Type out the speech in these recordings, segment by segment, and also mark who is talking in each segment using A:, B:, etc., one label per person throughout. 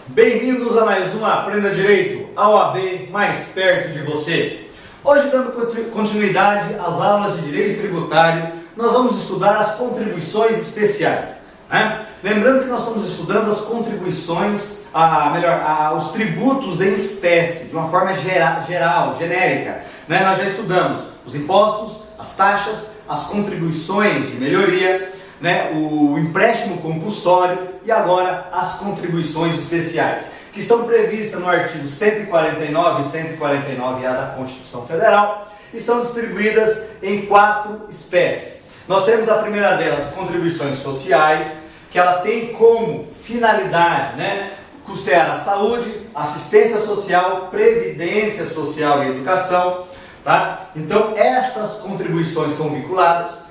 A: Bem-vindos a mais um Aprenda Direito, a OAB mais perto de você. Hoje, dando continuidade às aulas de Direito Tributário, nós vamos estudar as contribuições especiais. Lembrando que nós estamos estudando as contribuições, os tributos em espécie, de uma forma geral, genérica. Nós já estudamos os impostos, as taxas, as contribuições de melhoria, o empréstimo compulsório e agora as contribuições especiais, que estão previstas no artigo 149 e 149A da Constituição Federal e são distribuídas em 4 espécies. Nós temos a primeira delas, contribuições sociais, que ela tem como finalidade, custear a saúde, assistência social, previdência social e educação. Então, estas contribuições são vinculadas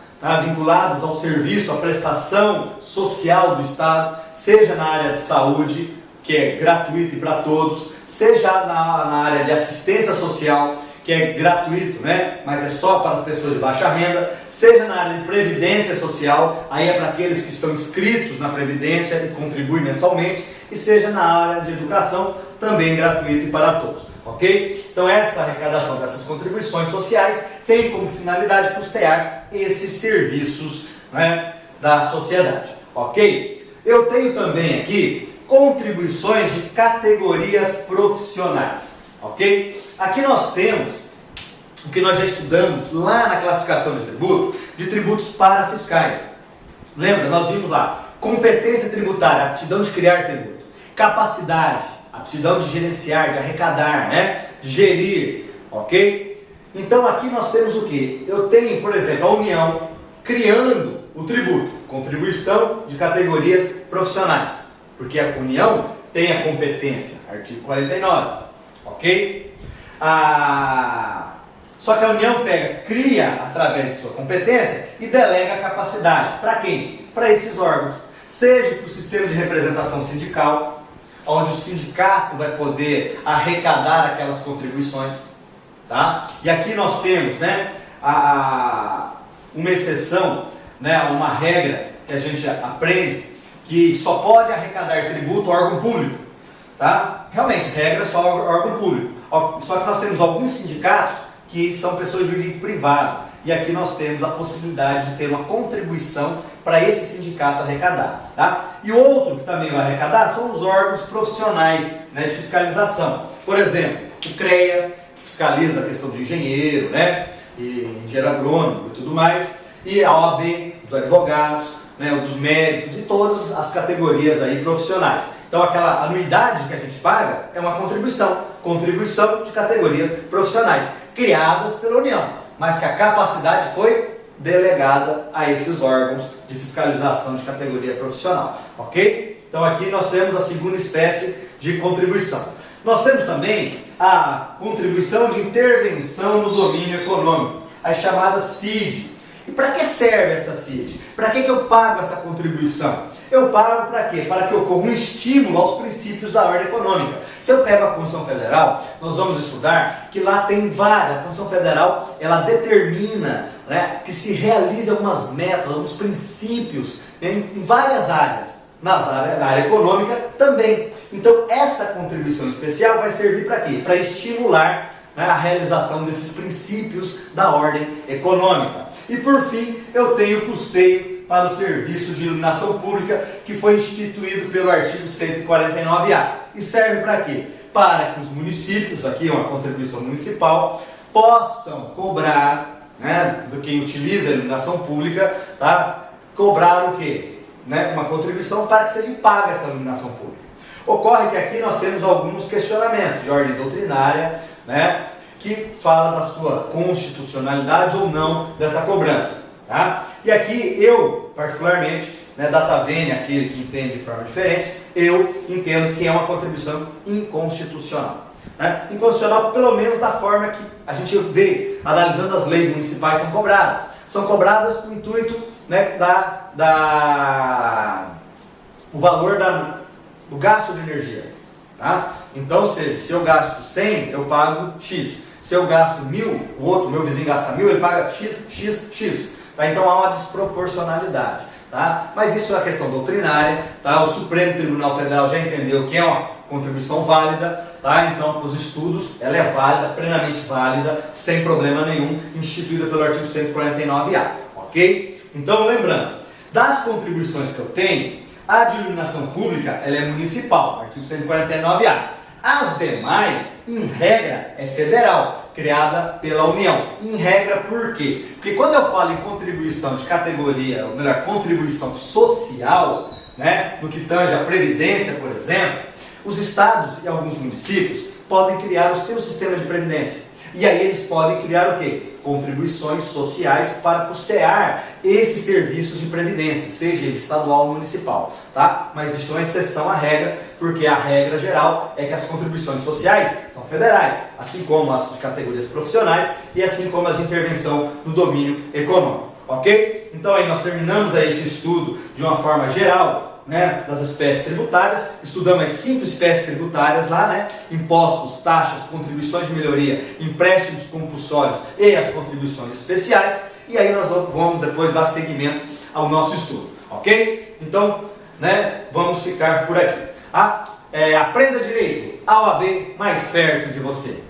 A: ao serviço, à prestação social do Estado, seja na área de saúde, que é gratuito e para todos, seja na área de assistência social, que é gratuito, mas é só para as pessoas de baixa renda, seja na área de previdência social, aí é para aqueles que estão inscritos na previdência e contribuem mensalmente, e seja na área de educação, também gratuito e para todos, ok? Então essa arrecadação dessas contribuições sociais tem como finalidade custear esses serviços da sociedade, ok? Eu tenho também aqui contribuições de categorias profissionais, ok? Aqui nós temos o que nós já estudamos lá na classificação de tributos parafiscais. Lembra? Nós vimos lá, competência tributária, aptidão de criar tributo, capacidade, aptidão de gerenciar, de arrecadar, gerir, ok? Então aqui nós temos o que? Eu tenho, por exemplo, a União criando o tributo, contribuição de categorias profissionais, porque a União tem a competência, artigo 49, ok? Só que a União cria através de sua competência e delega a capacidade. Para quem? Para esses órgãos. Seja para o sistema de representação sindical, onde o sindicato vai poder arrecadar aquelas contribuições. E aqui nós temos uma exceção, uma regra que a gente aprende, que só pode arrecadar tributo órgão público. Realmente, regra só órgão público. Só que nós temos alguns sindicatos que são pessoas jurídicas privadas. E aqui nós temos a possibilidade de ter uma contribuição para esse sindicato arrecadar. E outro que também vai arrecadar são os órgãos profissionais de fiscalização. Por exemplo, o CREA, que fiscaliza a questão do engenheiro, e engenheiro agrônomo e tudo mais. E a OAB, dos advogados, dos médicos e todas as categorias aí profissionais. Então aquela anuidade que a gente paga é uma contribuição de categorias profissionais, criadas pela União, mas que a capacidade foi delegada a esses órgãos de fiscalização de categoria profissional, ok? Então aqui nós temos a segunda espécie de contribuição. Nós temos também a contribuição de intervenção no domínio econômico, a chamada CID. E para que serve essa CID? Para que eu pago essa contribuição? Eu pago para quê? Para que ocorra um estímulo aos princípios da ordem econômica. Se eu pego a Constituição Federal, nós vamos estudar que lá tem várias. A Constituição Federal, ela determina que se realize algumas metas, alguns princípios em várias áreas. Na área econômica também. Então essa contribuição especial vai servir para quê? Para estimular a realização desses princípios da ordem econômica. E por fim, eu tenho o custeio para o serviço de iluminação pública, que foi instituído pelo artigo 149A. E serve para quê? Para que os municípios, aqui é uma contribuição municipal, possam cobrar, do quem utiliza a iluminação pública, cobrar o quê? Uma contribuição para que seja paga essa iluminação pública. Ocorre que aqui nós temos alguns questionamentos de ordem doutrinária, que fala da sua constitucionalidade ou não dessa cobrança. E aqui eu, particularmente, data vênia, aquele que entende de forma diferente, eu entendo que é uma contribuição inconstitucional. Inconstitucional pelo menos da forma que a gente vê, analisando as leis municipais, são cobradas. São cobradas com o intuito o valor do gasto de energia. Então, se eu gasto 100, eu pago X. Se eu gasto 1.000, meu vizinho gasta 1.000, ele paga X. Então há uma desproporcionalidade. Mas isso é uma questão doutrinária. O Supremo Tribunal Federal já entendeu que é uma contribuição válida, tá? Então, para os estudos, ela é válida, plenamente válida, sem problema nenhum, instituída pelo artigo 149A, ok? Então, lembrando, das contribuições que eu tenho, a de iluminação pública, ela é municipal, artigo 149A. As demais, em regra, é federal, criada pela União. Em regra, por quê? Porque quando eu falo em contribuição de categoria, ou melhor, contribuição social, né, no que tange a Previdência, por exemplo, os estados e alguns municípios podem criar o seu sistema de previdência. E aí eles podem criar o quê? Contribuições sociais para custear esses serviços de previdência, seja ele estadual ou municipal, tá? Mas isso é uma exceção à regra, porque a regra geral é que as contribuições sociais são federais, assim como as de categorias profissionais e assim como as de intervenção no domínio econômico, ok? Então aí nós terminamos aí esse estudo de uma forma geral, né, das espécies tributárias, estudamos as 5 espécies tributárias lá, né, impostos, taxas, contribuições de melhoria, empréstimos compulsórios e as contribuições especiais, e aí nós vamos depois dar seguimento ao nosso estudo, ok? Então, né, vamos ficar por aqui. Aprenda direito, a OAB mais perto de você.